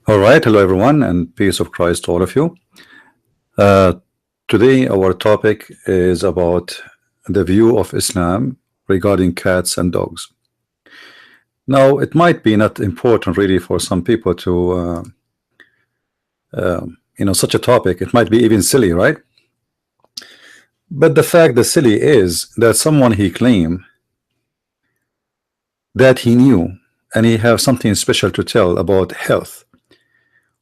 All right, hello everyone, and peace of Christ to all of you. Uh, Today, our topic is about the view of Islam regarding cats and dogs. Now, it might be not important really for some people to, such a topic. It might be even silly, right? But the fact the silly is that someone he claimed that he knew and he have something special to tell about health,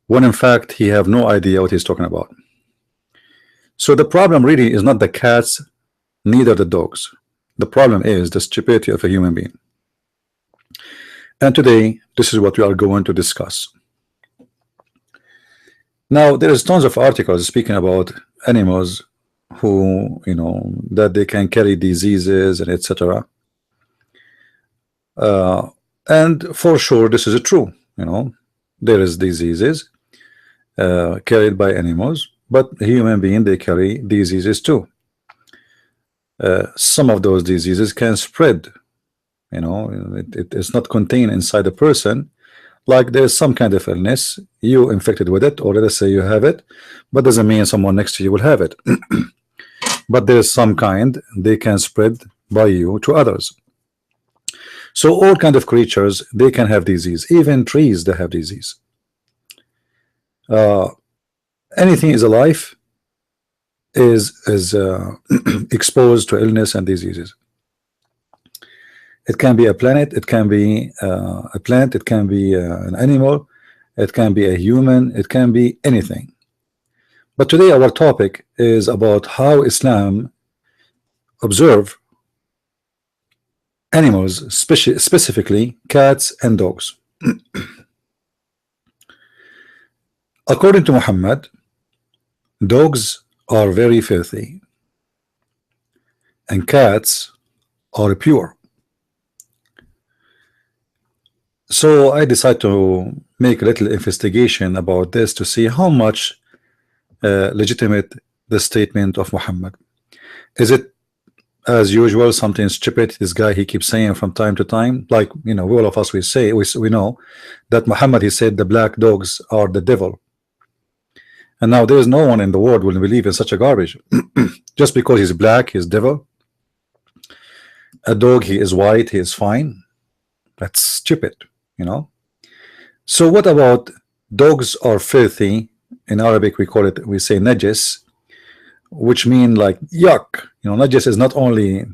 when in fact he have no idea what he's talking about. So the problem really is not the cats, neither the dogs. The problem is the stupidity of a human being. And today, this is what we are going to discuss. Now, there is tons of articles speaking about animals who, that they can carry diseases and etc. And for sure, this is true. There is diseases carried by animals, but human beings, they carry diseases too. Some of those diseases can spread. It is not contained inside a person. Like there's some kind of illness, you infected with it, or let us say you have it, but doesn't mean someone next to you will have it. But there's some kind they can spread by you to others. So all kind of creatures, they can have disease. Even trees, they have disease. Anything is alive is exposed to illness and diseases. It can be a planet, it can be a plant, it can be an animal, it can be a human, it can be anything. But today our topic is about how Islam observe animals, specifically cats and dogs. According to Muhammad, dogs are very filthy and cats are pure. So I decided to make a little investigation about this to see how much legitimate the statement of Muhammad. Is it as usual something stupid this guy he keeps saying from time to time? Like, all of us, we know that Muhammad, he said the black dogs are the devil, and now there is no one in the world will believe in such a garbage. Just because he's black, he's devil. A dog, he is white, he is fine. That's stupid. So what about dogs are filthy? In Arabic we say najis, which mean like yuck. Najis is not only,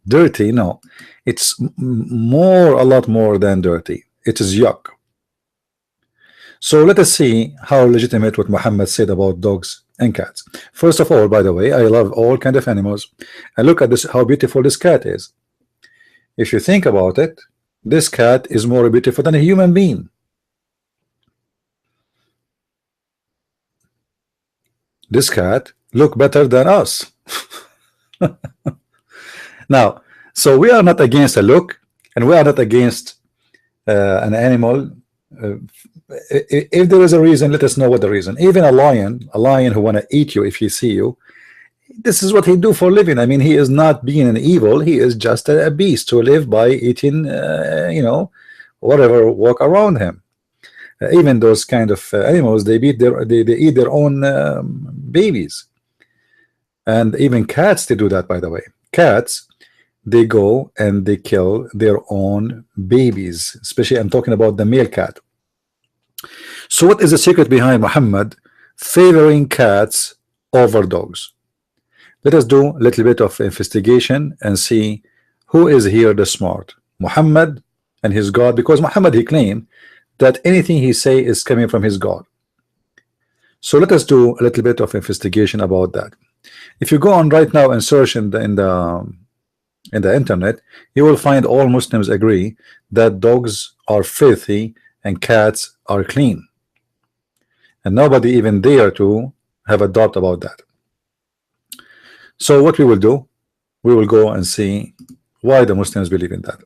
dirty. No, it's a lot more than dirty. It is yuck. So let us see how legitimate what Muhammad said about dogs and cats. First of all, by the way, I love all kind of animals, and look at this, how beautiful this cat is. If you think about it, this cat is more beautiful than a human being. This cat look better than us. Now, so we are not against a look, and we are not against an animal. If there is a reason, let us know what the reason. Even a lion who want to eat you if he see you, this is what he do for a living. He is not being an evil. He is just a beast to live by eating, whatever walk around him. Even those kind of animals, they eat their own babies. And even cats, they do that, by the way. Cats, they go and they kill their own babies. Especially, I'm talking about the male cat. So what is the secret behind Muhammad favoring cats over dogs? Let us do a little bit of investigation and see who is here the smart, Muhammad and his God, because Muhammad, he claimed that anything he say is coming from his God. So let us do a little bit of investigation about that. If you go on right now and search in the internet, you will find all Muslims agree that dogs are filthy and cats are clean, and nobody even dare to have a doubt about that. So what we will do, we will go and see why the Muslims believe in that.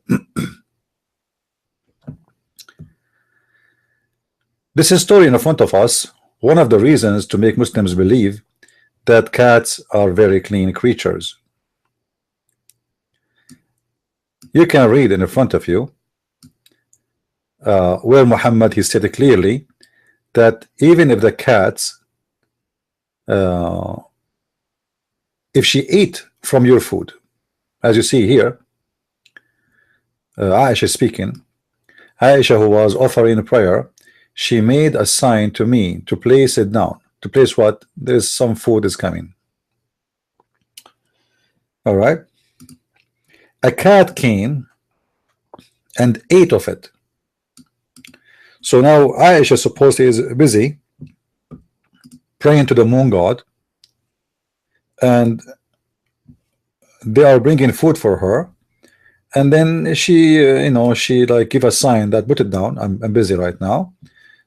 This is story in front of us. One of the reasons to make Muslims believe that cats are very clean creatures. You can read in front of you where Muhammad he stated clearly that even if the cats, if she ate from your food, as you see here, Aisha speaking, Aisha who was offering prayer, she made a sign to me to place it down. To place what? There's some food is coming. All right. A cat came and ate of it. So now Aisha supposedly is busy praying to the moon god, and they are bringing food for her, and then she she like give a sign that put it down, I'm busy right now.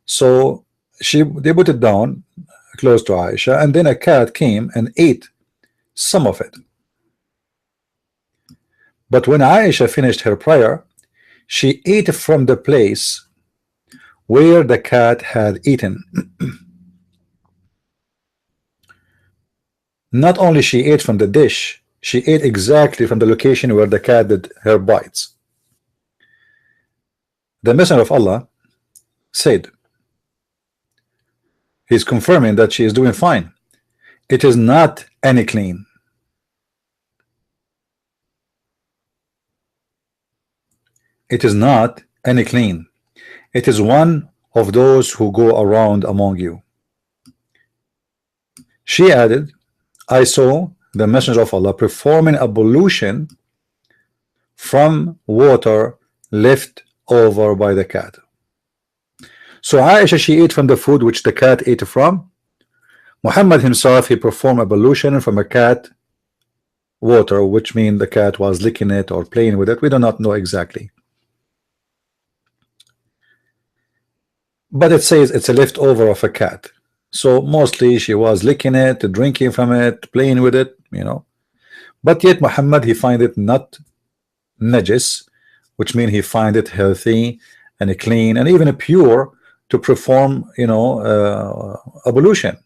So they put it down close to Aisha, and then a cat came and ate some of it. But when Aisha finished her prayer, she ate from the place where the cat had eaten. Not only she ate from the dish, she ate exactly from the location where the cat did her bites. The Messenger of Allah said, he's confirming that she is doing fine. It is not any clean. It is not any clean. It is one of those who go around among you. She added, I saw the Messenger of Allah performing ablution from water left over by the cat. So Aisha, she ate from the food which the cat ate from. Muhammad himself, he performed ablution from a cat water, which means the cat was licking it or playing with it. We do not know exactly, but it says it's a leftover of a cat. So mostly she was licking it, drinking from it, playing with it, but yet Muhammad, he find it not najis, which means he find it healthy and clean and even pure to perform ablution.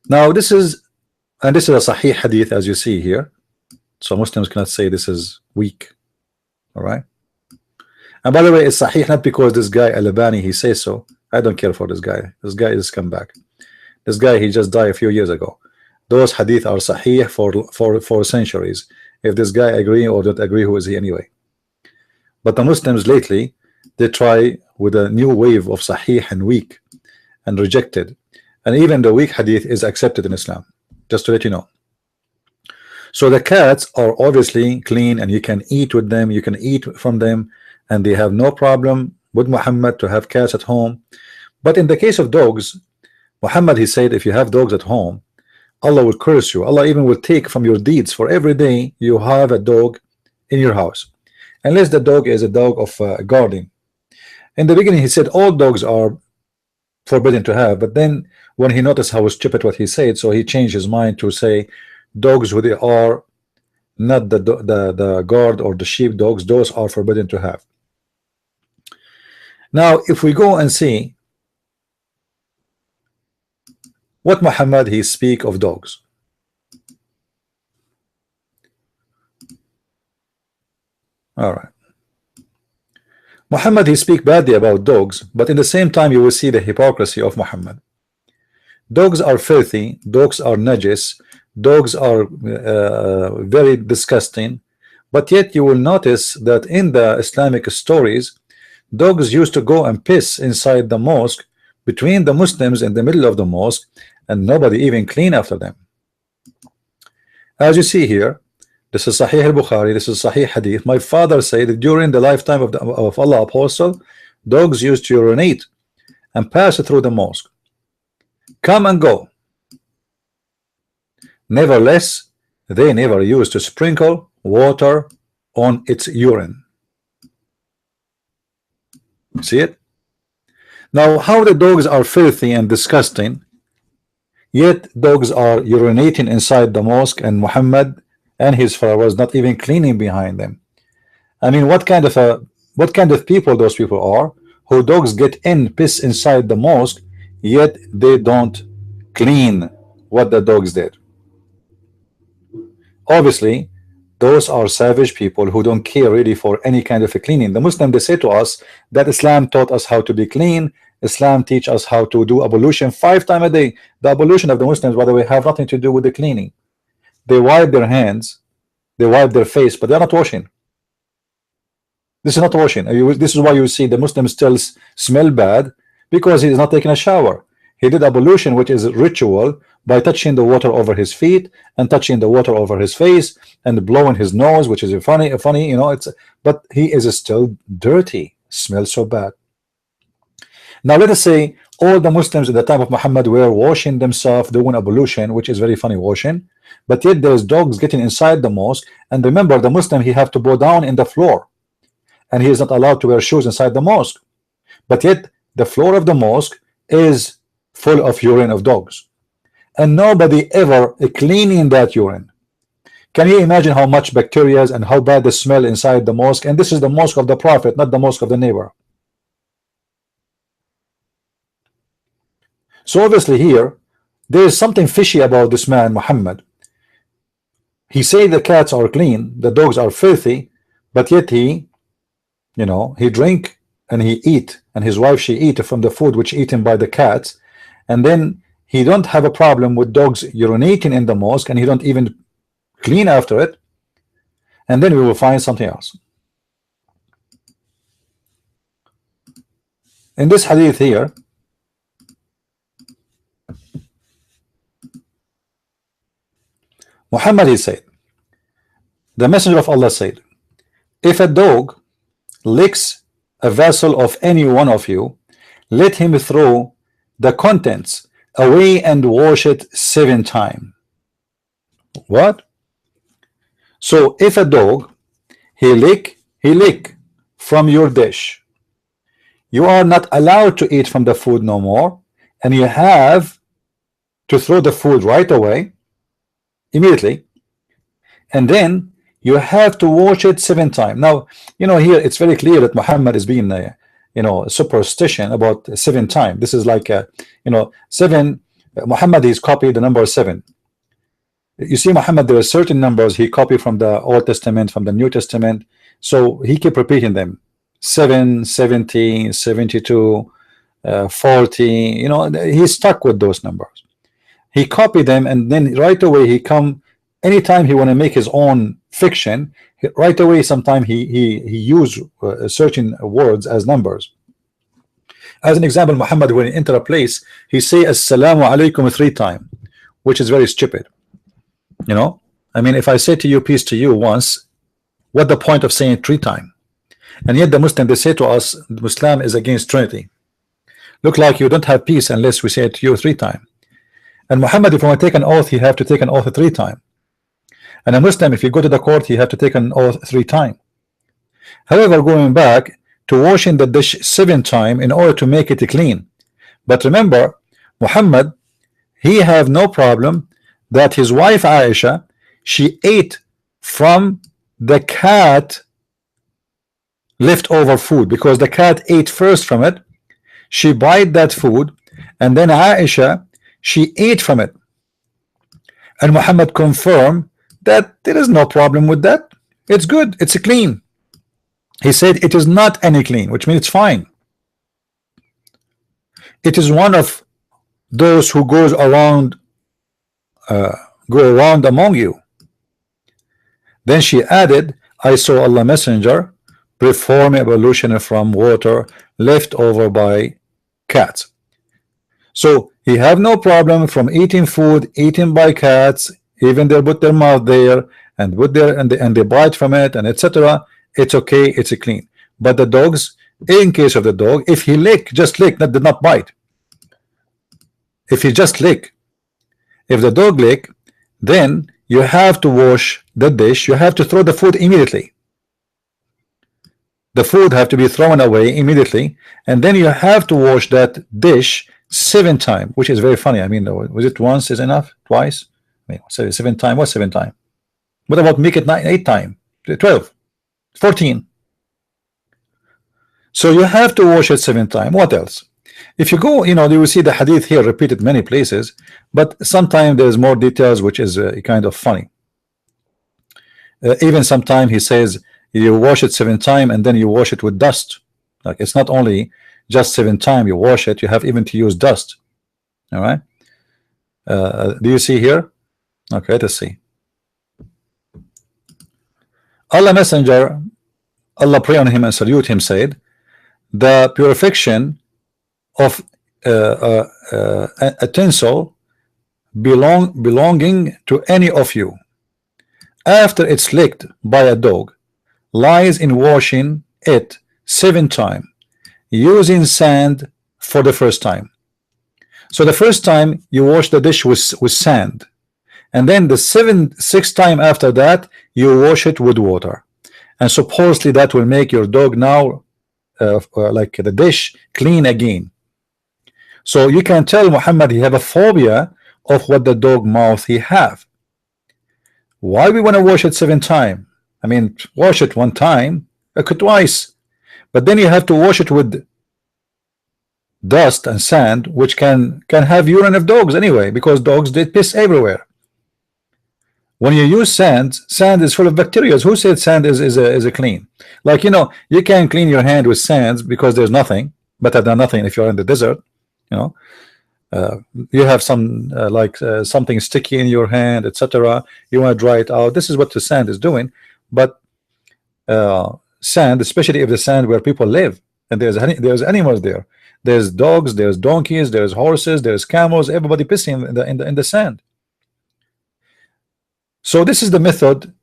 Now this is a sahih hadith, as you see here, so Muslims cannot say this is weak. All right. And by the way, it's sahih not because this guy Al-Albani he says so. I don't care for this guy. This guy is scumbag. This guy, he just died a few years ago. Those hadith are sahih for centuries. If this guy agree or don't agree, who is he anyway? But the Muslims lately, they try with a new wave of sahih and weak and rejected, and even the weak hadith is accepted in Islam, just to let you know. So the cats are obviously clean and you can eat with them, you can eat from them, and they have no problem with Muhammad to have cats at home. But in the case of dogs, Muhammad, he said, if you have dogs at home, Allah will curse you. Allah even will take from your deeds for every day you have a dog in your house, unless the dog is a dog of guarding. In the beginning he said all dogs are forbidden to have, but then when he noticed how stupid what he said, so he changed his mind to say dogs who they are not the guard or the sheep dogs, those are forbidden to have. Now if we go and see what Muhammad he speak of dogs. All right. Muhammad he speak badly about dogs, but in the same time you will see the hypocrisy of Muhammad. Dogs are filthy, dogs are najis, dogs are very disgusting, but yet you will notice that in the Islamic stories, dogs used to go and piss inside the mosque between the Muslims in the middle of the mosque, and nobody even clean after them. As you see here, this is Sahih al-Bukhari, this is Sahih Hadith. My father said that during the lifetime of Allah Apostle, dogs used to urinate and pass through the mosque, come and go. Nevertheless, they never used to sprinkle water on its urine. See it? Now, how the dogs are filthy and disgusting, yet dogs are urinating inside the mosque, and Muhammad and his followers not even cleaning behind them. I mean, what kind of people those people are, who dogs get in, piss inside the mosque, yet they don't clean what the dogs did. Obviously those are savage people who don't care really for any kind of a cleaning. The Muslim, they say to us that Islam taught us how to be clean. Islam teach us how to do ablution 5 times a day. The ablution of the Muslims, by the way, have nothing to do with the cleaning. They wipe their hands, they wipe their face, but they're not washing. This is not washing. This is why you see the Muslim still smell bad, because he is not taking a shower. He did ablution, which is a ritual, by touching the water over his feet and touching the water over his face and blowing his nose, which is funny, you know. But he is still dirty, smells so bad. Now let us say all the Muslims at the time of Muhammad were washing themselves, doing ablution, which is very funny, washing, but yet there's dogs getting inside the mosque. And remember, the Muslim, he have to go down in the floor, and he is not allowed to wear shoes inside the mosque. But yet the floor of the mosque is full of urine of dogs, and nobody ever cleaning that urine. Can you imagine how much bacteria and how bad the smell inside the mosque? And this is the mosque of the Prophet, not the mosque of the neighbor. So obviously here there is something fishy about this man Muhammad. He say the cats are clean, the dogs are filthy, but yet he, you know, he drink and he eat, and his wife, she eat from the food which eaten by the cats, and then he don't have a problem with dogs urinating in the mosque, and he don't even clean after it. And then we will find something else. In this hadith here, Muhammad, he said, the Messenger of Allah said, if a dog licks a vessel of any one of you, let him throw the contents away and wash it 7 times. What? So if a dog he lick from your dish, you are not allowed to eat from the food no more, and you have to throw the food right away, immediately, and then you have to wash it 7 times. Now, you know, here it's very clear that Muhammad is being you know, superstition about 7 times. This is like you know, 7. Muhammad is copied the number 7. You see, Muhammad, there are certain numbers he copied from the Old Testament, from the New Testament, so he kept repeating them. 7, 70, 72, 40. You know, he's stuck with those numbers. He copied them, and then right away he come. Anytime he want to make his own fiction, right away sometime he use certain words as numbers. As an example, Muhammad, when he enter a place, he say assalamu alaikum 3 times, which is very stupid. You know, I mean, if I say to you peace to you once, what the point of saying it 3 times? And yet the Muslim, they say to us, Islam is against Trinity. Look like you don't have peace unless we say it to you 3 times. And Muhammad, if you want to take an oath, you have to take an oath 3 times. And a Muslim, if you go to the court, you have to take an oath 3 times. However, going back to washing the dish 7 times in order to make it clean. But remember, Muhammad, he have no problem that his wife Aisha, she ate from the cat leftover food, because the cat ate first from it. She bite that food, and then Aisha, she ate from it. And Muhammad confirmed that there is no problem with that. It's good, it's clean. He said it is not any clean, which means it's fine. It is one of those who goes around among you. Then she added, I saw Allah Messenger perform ablution from water left over by cats. So he have no problem from eating food eaten by cats, even they put their mouth there and put there and they bite from it and etc. It's okay, it's clean. But the dogs, in case of the dog, if he lick, just lick, did not bite. If he just lick, if the dog lick, then you have to wash the dish. You have to throw the food immediately. The food have to be thrown away immediately, and then you have to wash that dish 7 times, which is very funny. I mean, was it once is enough? Twice? I mean, 7 times. What 7 times? What about make it 8 times? 12, 14. So you have to wash it 7 times. What else? If you go, you know, you will see the hadith here repeated many places, but sometimes there's more details, which is kind of funny. Even sometime he says you wash it 7 times and then you wash it with dust. Like it's not only just 7 times you wash it, you have even to use dust. All right. Do you see here? Okay, let's see. Allah Messenger, Allah pray on him and salute him, said, the purification of a utensil belonging to any of you after it's licked by a dog lies in washing it 7 times using sand for the first time. So the first time you wash the dish with sand, and then the 6th time after that you wash it with water, and supposedly that will make your dog now like the dish clean again. So you can tell Muhammad he have a phobia of what the dog mouth he have. Why we want to wash it 7 times? I mean, wash it 1 time, twice, but then you have to wash it with dust and sand, which can have urine of dogs anyway, because dogs did piss everywhere. When you use sand is full of bacteria. Who said sand is a clean? Like, you know, you can clean your hand with sands because there's nothing better than nothing. If you're in the desert, you know, you have some something sticky in your hand, etc. You want to dry it out. This is what the sand is doing. But sand, especially if the sand where people live, and there's animals there, there's dogs, there's donkeys, there's horses, there's camels, everybody pissing in the sand. So this is the method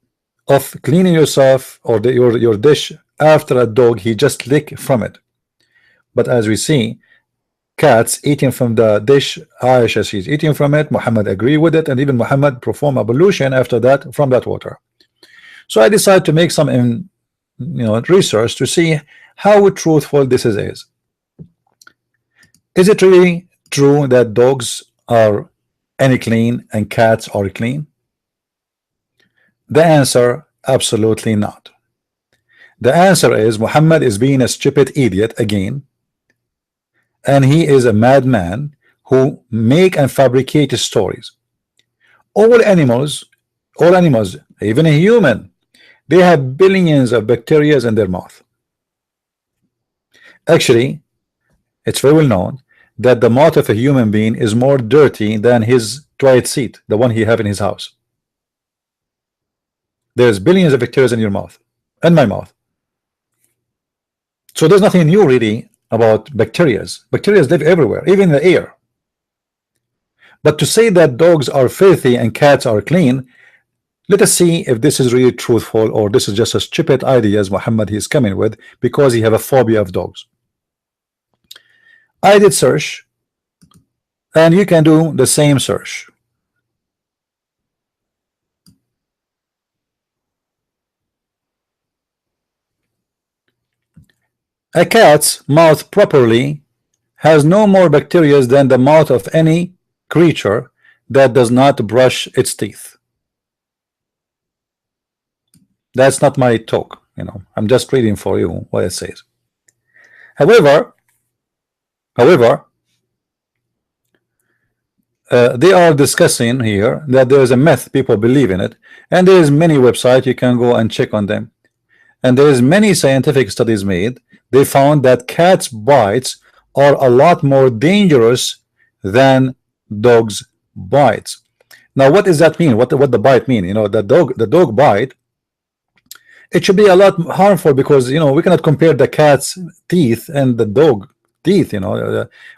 of cleaning yourself or your dish after a dog he just lick from it. But as we see, cats eating from the dish, Aisha, she's eating from it, Muhammad agree with it, and even Muhammad perform ablution after that from that water. So I decided to make some research to see how truthful this is. Is it really true that dogs are any clean and cats are clean? The answer, absolutely not. The answer is Muhammad is being a stupid idiot again, and he is a madman who make and fabricate stories. All animals, even a human, they have billions of bacteria in their mouth. Actually, it's very well known that the mouth of a human being is more dirty than his toilet seat, the one he have in his house. There's billions of bacteria in your mouth and my mouth. So there's nothing new really about bacteria. Bacteria live everywhere, even in the air. But to say that dogs are filthy and cats are clean, let us see if this is really truthful or this is just a stupid idea as Muhammad is coming with because he have a phobia of dogs. I did search, and you can do the same search. A cat's mouth properly has no more bacteria than the mouth of any creature that does not brush its teeth. That's not my talk, I'm just reading for you what it says. However, they are discussing here that there is a myth, people believe in it, and there is many websites you can go and check on them, and there is many scientific studies made. They found that cats' bites are a lot more dangerous than dogs' bites. Now, what does that mean? What the bite mean? The dog bite, it should be a lot harmful because we cannot compare the cat's teeth and the dog teeth.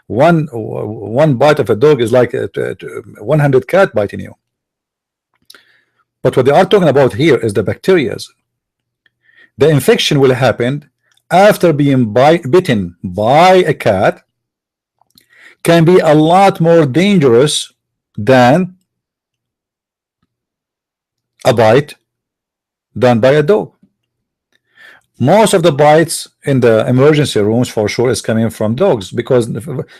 One bite of a dog is like 100 cat biting you. But what they are talking about here is the bacteria. The infection will happen after being bitten by a cat, can be a lot more dangerous than a bite done by a dog. Most of the bites in the emergency rooms for sure is coming from dogs, because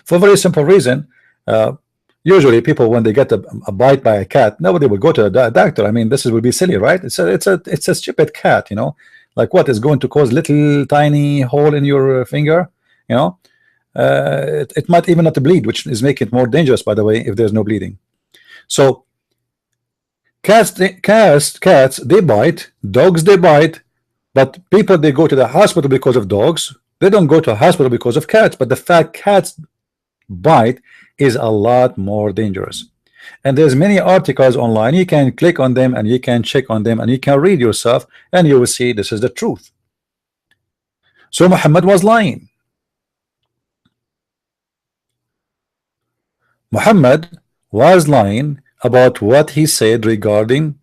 for a very simple reason, usually people, when they get a bite by a cat, nobody will go to a doctor. I mean, this would be silly, right? It's a stupid cat, like what is going to cause little tiny hole in your finger, it might even not bleed, which is making it more dangerous, by the way, if there's no bleeding. So Cats they bite, dogs they bite, but people they go to the hospital because of dogs. They don't go to a hospital because of cats. But the fact cats bite is a lot more dangerous. And there's many articles online. You can click on them and you can check on them and you can read yourself and you will see this is the truth. So Muhammad was lying. Muhammad was lying about what he said regarding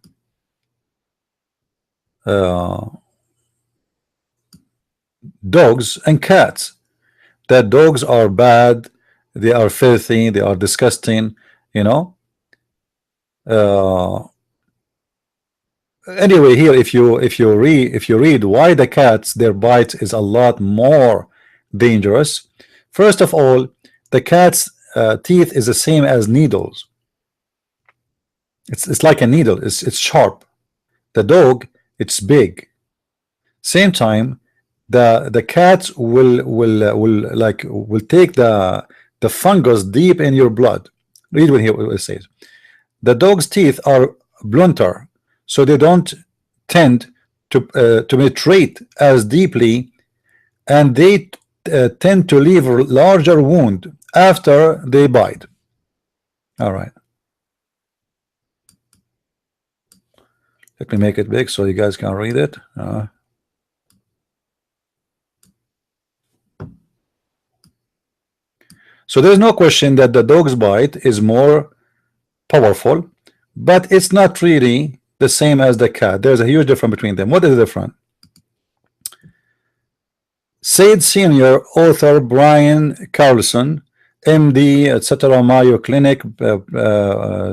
dogs and cats. That dogs are bad, they are filthy, they are disgusting, you know. Anyway, here if you read why the cats their bite is a lot more dangerous. First of all, the cat's teeth is the same as needles. It's like a needle. It's sharp. The dog, it's big. Same time, the cats will take the fungus deep in your blood. Read what he says. The dog's teeth are blunter, so they don't tend to penetrate as deeply, and they tend to leave a larger wound after they bite. All right. Let me make it big so you guys can read it. So there's no question that the dog's bite is more powerful, but it's not really the same as the cat. There's a huge difference between them. What is the difference? Said senior author Brian Carlson, MD, etc., Mayo Clinic,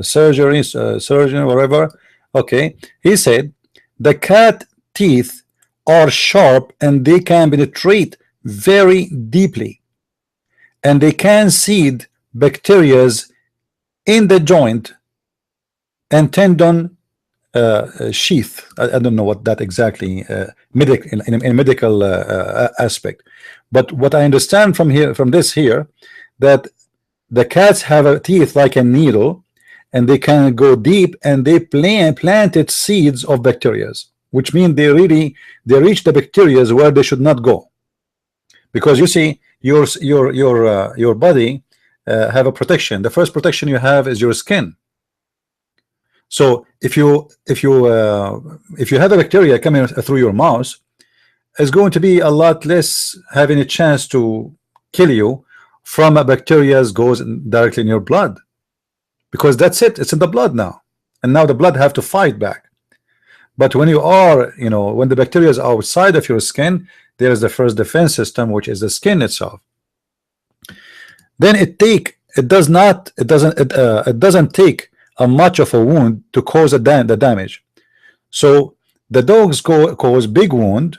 surgeon, whatever. Okay, he said the cat teeth are sharp and they can penetrate very deeply, and they can seed bacteria in the joint and tendon sheath. I don't know what that exactly in medical aspect, but what I understand from this here, that the cats have a teeth like a needle, and they can go deep, and they planted seeds of bacteria, which means they reach the bacteria where they should not go, because you see your body have a protection. The first protection you have is your skin. So if you have a bacteria coming through your mouth, it's going to be a lot less having a chance to kill you from a bacteria goes directly in your blood, because that's it's in the blood now, and now the blood have to fight back. But when you are, when the bacteria is outside of your skin, there is the first defense system, which is the skin itself. Then it doesn't take much of a wound to cause the damage. So the dogs cause big wound,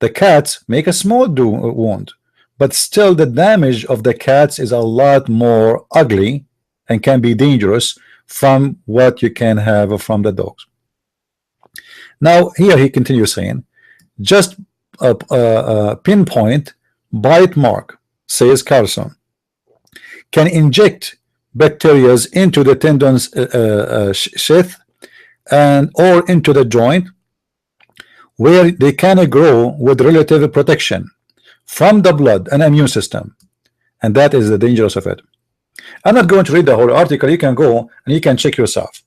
the cats make a small wound, but still the damage of the cats is a lot more ugly and can be dangerous from what you can have from the dogs. Now here he continues saying, just a pinpoint bite mark, says Carlson, can inject bacteria into the tendon's sheath or into the joint, where they can grow with relative protection from the blood and immune system, and that is the dangerous of it. I'm not going to read the whole article. You can go and you can check yourself.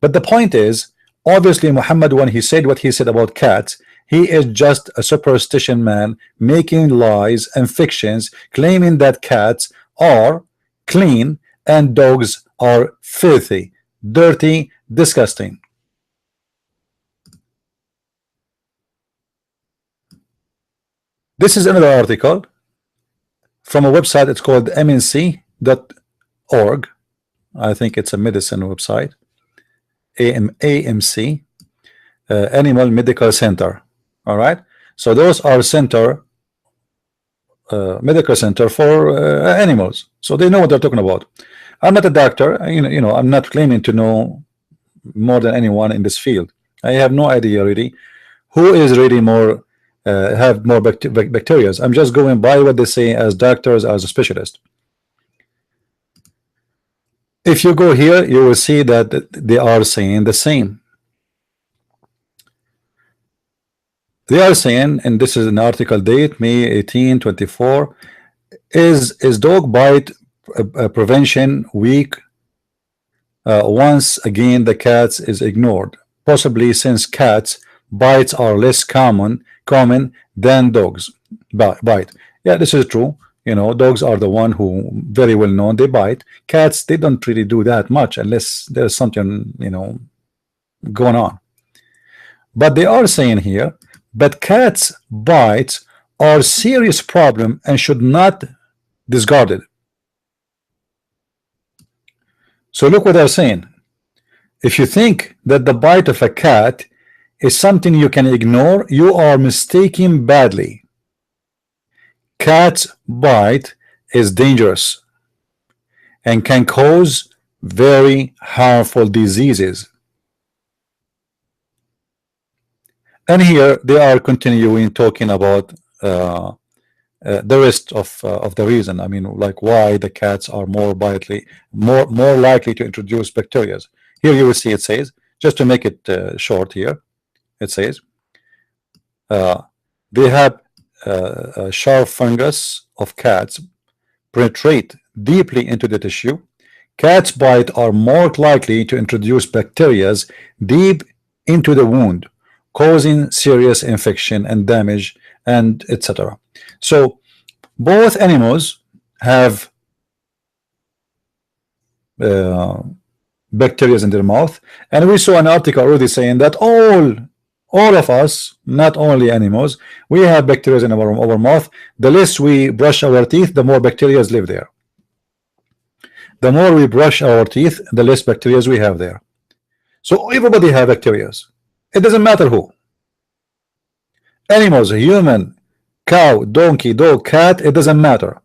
But the point is, obviously Muhammad, when he said what he said about cats, he is just a superstition man making lies and fictions, claiming that cats are clean and dogs are filthy, dirty, disgusting. This is another article from a website. It's called MNC.org. I think it's a medicine website. AMC, Animal Medical Center. All right. So those are medical center for animals. So they know what they're talking about. I'm not a doctor. I'm not claiming to know more than anyone in this field. I have no idea really who is really more have more bacteria. I'm just going by what they say as doctors, as a specialist. If you go here, you will see that they are saying the same. They are saying, and this is an article date May 18, 24, is dog bite prevention week. Once again the cats is ignored, possibly since cats bites are less common than dogs bite. Yeah, this is true. You know, dogs are the one who very well known, they bite. Cats, they don't really do that much unless there's something, you know, going on. But they are saying here, but cats bites are a serious problem and should not discarded. So look what they're saying. If you think that the bite of a cat is something you can ignore, you are mistaken badly. Cat's bite is dangerous and can cause very harmful diseases. And here they are continuing talking about the rest of the reason. I mean, like why the cats are more likely to introduce bacteria. Here you will see it says, just to make it short here, it says they have a sharp fungus of cats penetrate deeply into the tissue. Cats bite are more likely to introduce bacteria deep into the wound, causing serious infection and damage, and etc. So both animals have bacteria in their mouth, and we saw an article already saying that all of us, not only animals, we have bacteria in our mouth. The less we brush our teeth, the more bacteria live there. The more we brush our teeth, the less bacteria we have there. So everybody have bacteria. It doesn't matter who. Animals, human, cow, donkey, dog, cat, it doesn't matter.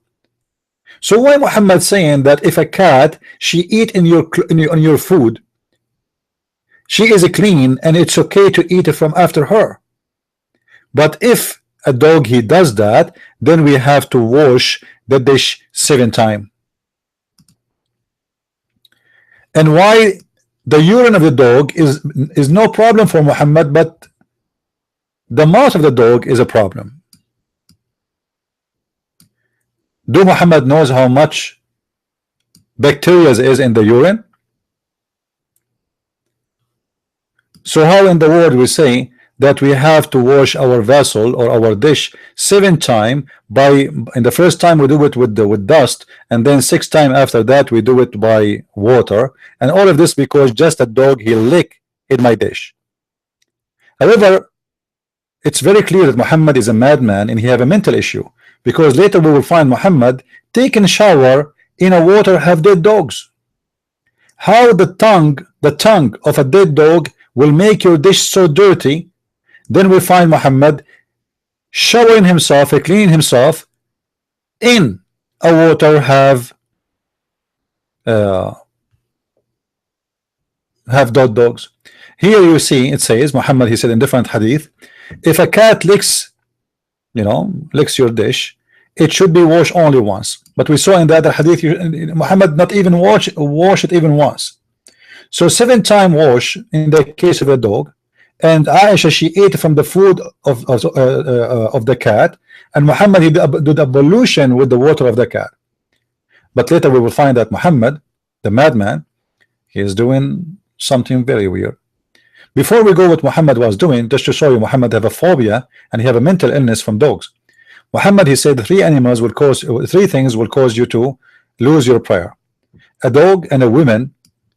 So why Muhammad saying that if a cat she eat in your food, she is clean and it's okay to eat it from after her? But if a dog he does that, then we have to wash the dish 7 times. And why the urine of the dog is no problem for Muhammad, but the mouth of the dog is a problem. Do Muhammad knows how much bacteria is in the urine? So how in the world we say that we have to wash our vessel or our dish 7 times? In the first time we do it with dust, and then 6 times after that we do it by water, and all of this because just a dog he lick in my dish. However, it's very clear that Muhammad is a madman and he have a mental issue, because later we will find Muhammad taking a shower in a water have dead dogs. How the tongue of a dead dog will make your dish so dirty? Then we find Muhammad showering himself, cleaning himself in a water have dead dogs. Here you see it says, Muhammad, he said in different hadith, if a cat licks your dish, it should be washed only once. But we saw in the other hadith, Muhammad not even wash it even once. So 7 times wash in the case of a dog, and Aisha she ate from the food of the cat, and Muhammad he did ablution with the water of the cat. But later we will find that Muhammad, the madman, he is doing something very weird. Before we go what Muhammad was doing, just to show you, Muhammad have a phobia and he have a mental illness from dogs. Muhammad he said 3 things will cause you to lose your prayer: a dog and a woman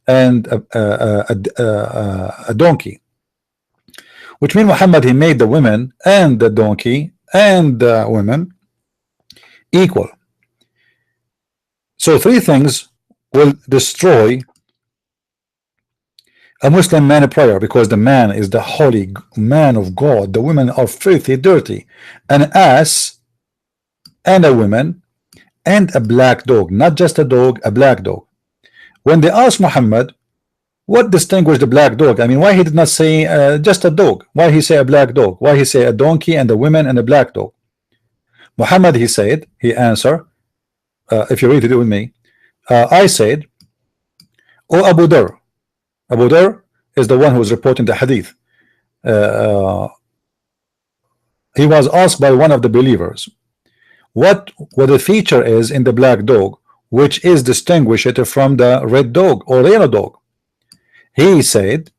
and a donkey. Which means Muhammad he made the women and the donkey and the women equal. So 3 things will destroy a Muslim man of prayer, because the man is the holy man of God, the women are filthy, dirty. An ass and a woman and a black dog, not just a dog, a black dog. When they asked Muhammad what distinguished the black dog, I mean, why he did not say just a dog? Why he say a black dog? Why he say a donkey and a woman and a black dog? Muhammad he said, he answered, if you read it with me, I said or Abu Dhar. Abu Dhar is the one who was reporting the hadith. He was asked by one of the believers what the feature is in the black dog which is distinguish it from the red dog or yellow dog. He said,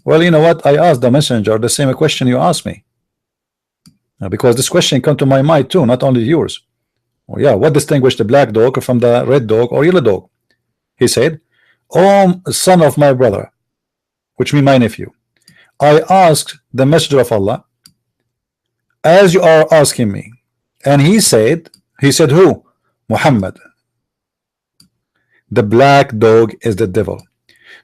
well, you know what, I asked the messenger the same question you asked me, because this question come to my mind too, not only yours. Well, yeah, what distinguished the black dog from the red dog or yellow dog? He said, oh, son of my brother, which means my nephew, I asked the messenger of Allah as you are asking me, and he said who? Muhammad. The black dog is the devil.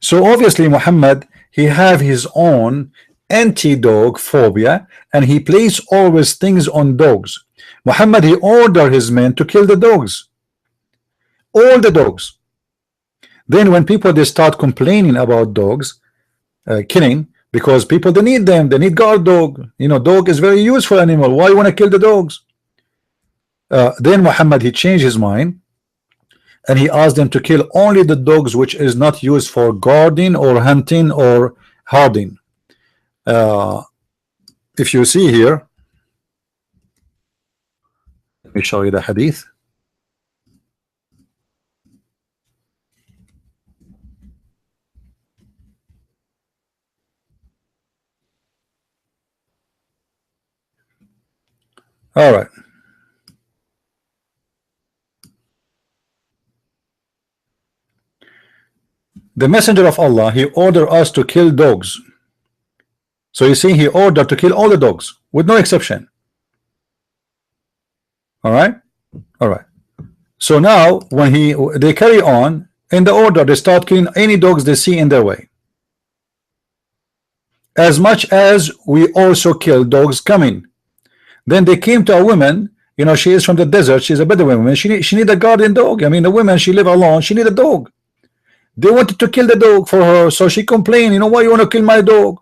So obviously Muhammad, he have his own anti-dog phobia, and he place always things on dogs. Muhammad, he ordered his men to kill the dogs, all the dogs. Then when people they start complaining about dogs killing, because people they need them, they need guard dog, you know, dog is very useful animal, why you want to kill the dogs? Then Muhammad, he changed his mind, and he asked them to kill only the dogs which is not used for guarding or hunting or herding. If you see here, let me show you the hadith. All right. The messenger of Allah, he ordered us to kill dogs. So you see, he ordered to kill all the dogs with no exception. All right, all right. So now when they carry on in the order, they start killing any dogs they see in their way, as much as we also kill dogs coming. Then they came to a woman, you know, she is from the desert, she's a Bedouin woman, she need a guardian dog. I mean, the woman, she live alone, she need a dog. They wanted to kill the dog for her, so she complained, you know, why you want to kill my dog?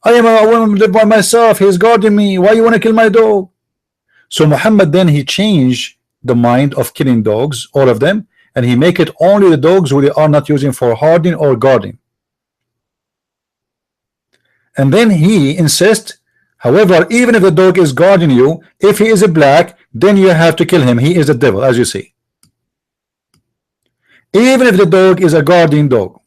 I am a woman, live by myself, he's guarding me, why you want to kill my dog? So Muhammad then he changed the mind of killing dogs, all of them, and he make it only the dogs who they are not using for herding or guarding. And then he insists, however, even if the dog is guarding you, if he is a black, then you have to kill him, he is the devil, as you see. Even if the dog is a guardian dog.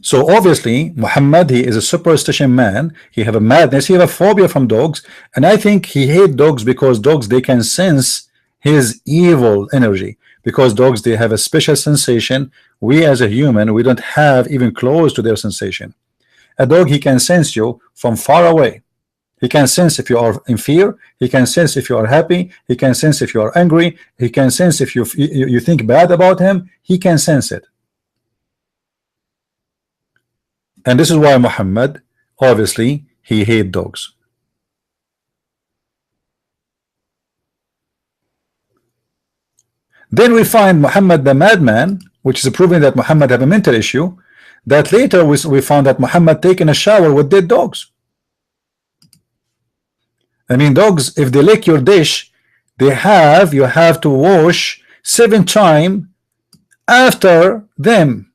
So obviously Muhammad, he is a superstition man, he have a madness, he have a phobia from dogs, and I think he hate dogs because dogs they can sense his evil energy, because dogs they have a special sensation we as a human we don't have even close to their sensation. A dog he can sense you from far away. He can sense if you are in fear, he can sense if you are happy, he can sense if you are angry, he can sense if you think bad about him, he can sense it. And this is why Muhammad, obviously, he hate dogs. Then we find Muhammad the madman, which is proving that Muhammad have a mental issue, that later we found that Muhammad taking a shower with dead dogs. I mean, dogs, if they lick your dish, you have to wash 7 times after them.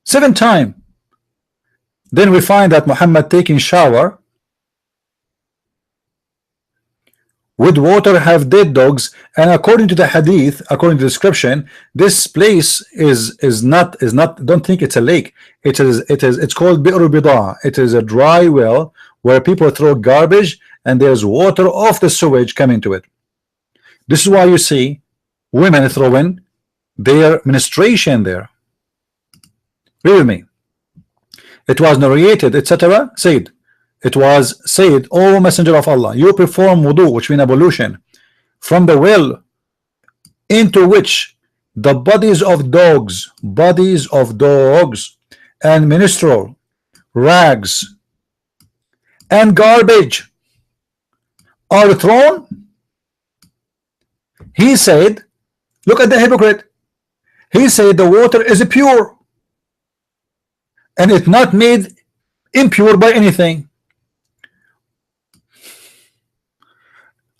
7 times. Then we find that Muhammad taking shower with water have dead dogs, and according to the hadith, according to the description, this place is not don't think it's a lake. It's called Bi'r Bida. It is a dry well where people throw garbage and there's water off the sewage coming to it. This is why you see women throwing their menstruation there. Read with me. It was narrated, etc. Said, it was said, O Messenger of Allah, you perform wudu, which means ablution, from the well into which the bodies of dogs and menstrual rags and garbage are thrown. He said, look at the hypocrite. He said the water is pure and it's not made impure by anything.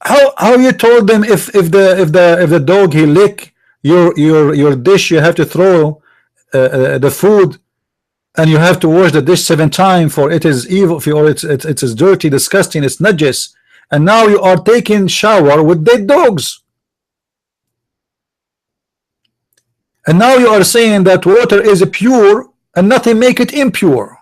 How you told them if the dog he lick your dish, you have to throw the food, and you have to wash the dish 7 times, for it is evil, or it's dirty, disgusting, it's najis, and now you are taking shower with dead dogs, and now you are saying that water is pure and nothing make it impure.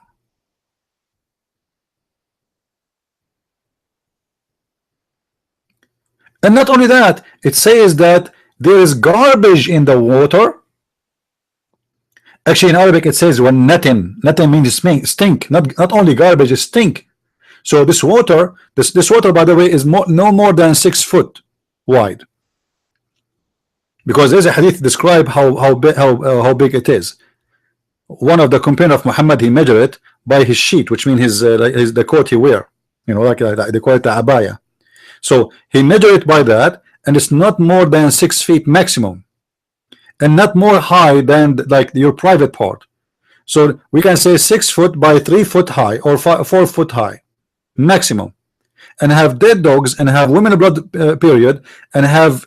And not only that, it says that there is garbage in the water. Actually, in Arabic, it says when natin. Natin means stink. Not only garbage, it's stink. So this water, this water, by the way, is no more than 6 foot wide. Because there's a hadith describe how big it is. One of the companions of Muhammad, he measured it by his sheet, which means the coat he wear. You know, like they call it the abaya. So he measured it by that, and it's not more than 6 feet maximum, and not more high than like your private part. So we can say 6 foot by 3 foot high, or 4 foot high maximum, and have dead dogs, and have women blood period, and have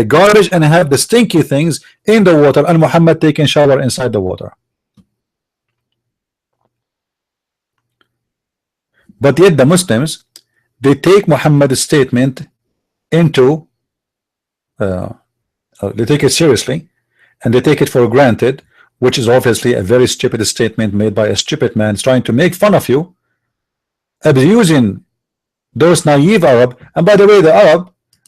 garbage, and have the stinky things in the water, and Muhammad taking shower inside the water. But yet the Muslims, they take Muhammad's statement into they take it seriously, and they take it for granted, which is obviously a very stupid statement made by a stupid man trying to make fun of you, abusing those naive Arab. And by the way,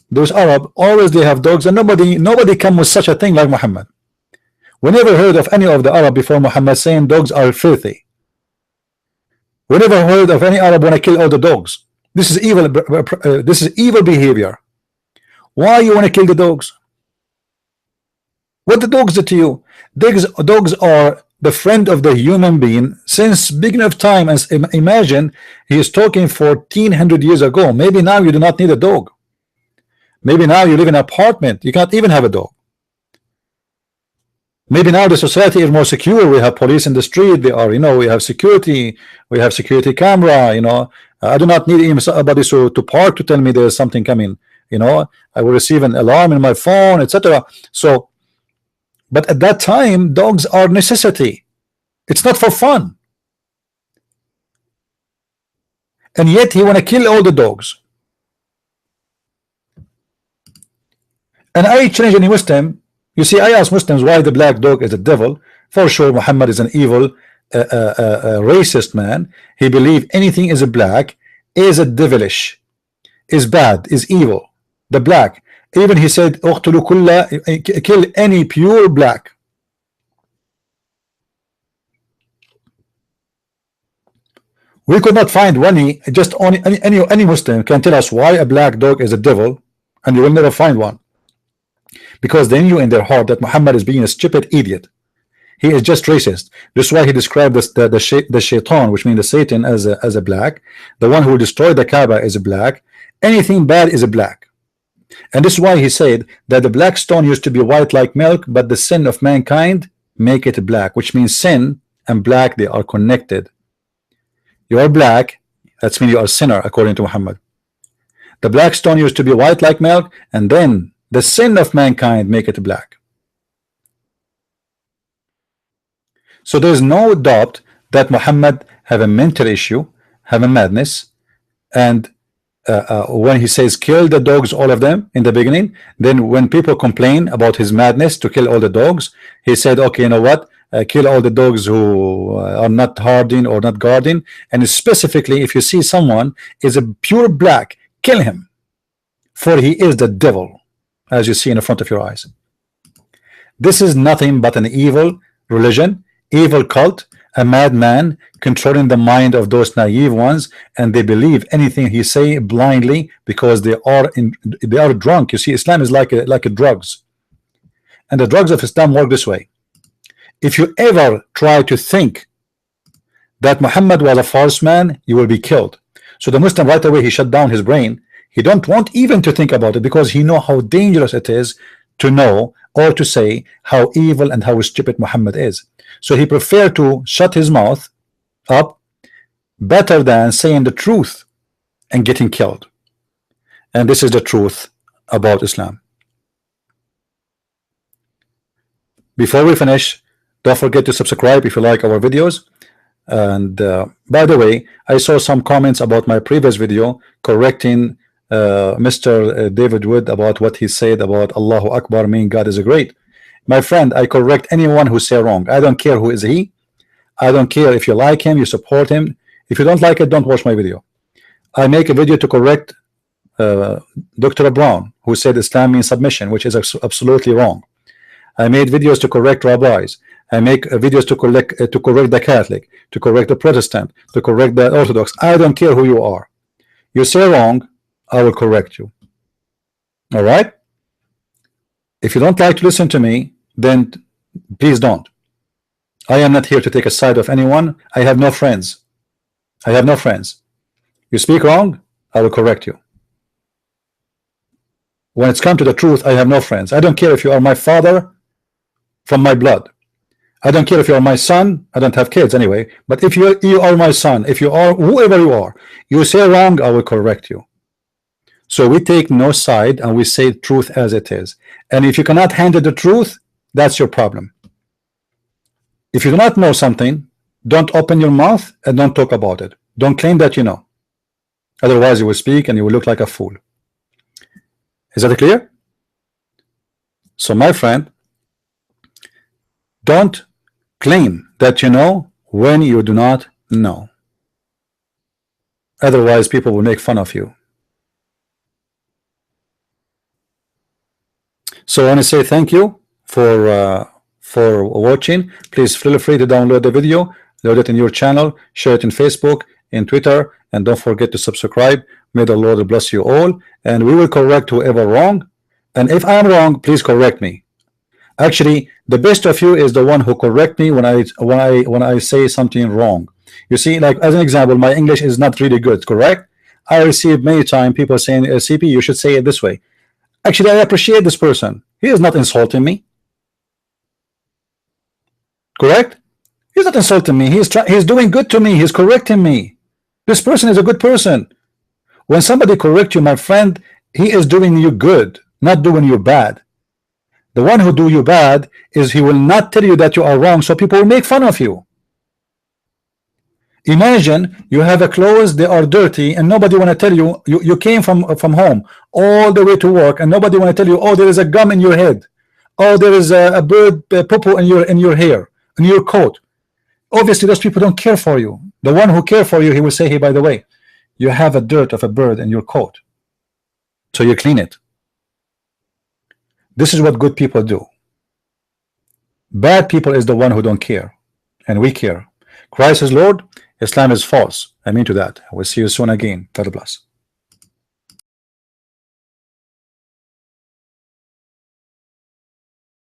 those Arab always they have dogs, and nobody come with such a thing like Muhammad. We never heard of any of the Arab before Muhammad saying dogs are filthy. We never heard of any Arab want to kill all the dogs. This is evil. This is evil behavior. Why you want to kill the dogs? What the dogs did to you? Dogs are the friend of the human being since beginning of time. As imagine, he is talking 1400 years ago. Maybe now you do not need a dog. Maybe now you live in an apartment, you can't even have a dog. Maybe now the society is more secure. We have police in the street. They are, you know, we have security. We have security camera. You know, I do not need even somebody to park to tell me there is something coming. You know, I will receive an alarm in my phone, etc. So, but at that time, dogs are necessity. It's not for fun. And yet he want to kill all the dogs. And I challenge any Muslim. You see, I ask Muslims why the black dog is a devil. For sure, Muhammad is an evil, racist man. He believes anything is a black is a devilish, is bad, is evil. The black. Even he said, kill any pure black. We could not find any. Just only any Muslim can tell us why a black dog is a devil, and you will never find one. Because they knew in their heart that Muhammad is being a stupid idiot. He is just racist. This is why he described the shaitan, which means the Satan, as a black. The one who destroyed the Kaaba is a black. Anything bad is a black. And this is why he said that the black stone used to be white like milk, but the sin of mankind make it black, which means sin and black, they are connected. You are black, that's mean you are a sinner according to Muhammad. The black stone used to be white like milk, and then the sin of mankind make it black. So there is no doubt that Muhammad have a mental issue, have a madness, and when he says kill the dogs, all of them in the beginning, then when people complain about his madness to kill all the dogs, he said, okay, you know what, kill all the dogs who are not harding or not guarding, and specifically if you see someone is a pure black, kill him, for he is the devil, as you see in the front of your eyes. This is nothing but an evil religion, evil cult, a madman controlling the mind of those naive ones, and they believe anything he say blindly because they are drunk. You see, Islam is like a drugs, and the drugs of Islam work this way. If you ever try to think that Muhammad was a false man, you will be killed. So the Muslim right away, he shut down his brain. He don't want even to think about it, because he know how dangerous it is to know or to say how evil and how stupid Muhammad is. So he preferred to shut his mouth up better than saying the truth and getting killed. and this is the truth about Islam. Before we finish, don't forget to subscribe if you like our videos. And by the way, I saw some comments about my previous video correcting Mr. David Wood about what he said about Allahu Akbar mean God is great. My friend, I correct anyone who say wrong. I don't care who is he. I don't care if you like him, you support him. If you don't like it, don't watch my video. I make a video to correct Dr. Brown, who said Islam means submission, which is absolutely wrong. I made videos to correct rabbis. I make videos to correct the Catholic, to correct the Protestant, to correct the Orthodox. I don't care who you are. You say wrong, I will correct you. All right? If you don't like to listen to me, then please don't. I am not here to take a side of anyone. I have no friends. I have no friends. You speak wrong, I will correct you. When it's come to the truth, I have no friends. I don't care if you are my father from my blood. I don't care if you are my son. I don't have kids anyway. But if you are my son, if you are whoever you are, you say wrong, I will correct you. So we take no side and we say truth as it is. And if you cannot handle the truth, that's your problem. If you do not know something, don't open your mouth and don't talk about it. Don't claim that you know. Otherwise you will speak and you will look like a fool. Is that clear? So my friend, don't claim that you know when you do not know. Otherwise people will make fun of you. So I want to say thank you for watching. Please feel free to download the video, load it in your channel, share it in Facebook, in Twitter, and don't forget to subscribe. May the Lord bless you all, and we will correct whoever wrong. And if I am wrong, please correct me. Actually, the best of you is the one who correct me when I say something wrong. You see, like as an example, my English is not really good, correct? I receive many times people saying, CP, you should say it this way. Actually, I appreciate this person. He is not insulting me. Correct? He's not insulting me. He's doing good to me. He's correcting me. This person is a good person. When somebody corrects you, my friend, he is doing you good, not doing you bad. The one who do you bad is he will not tell you that you are wrong, so people will make fun of you. Imagine you have a clothes, they are dirty, and nobody want to tell you, you came from home all the way to work, and nobody want to tell you, oh, there is a gum in your head, oh, there is a bird poo in your hair, in your coat. Obviously those people don't care for you. The one who care for you, he will say, hey, by the way, you have a dirt of a bird in your coat, so you clean it. This is what good people do. Bad people is the one who don't care, and we care. Christ is Lord, Islam is false. I mean to that. I will see you soon again. God bless.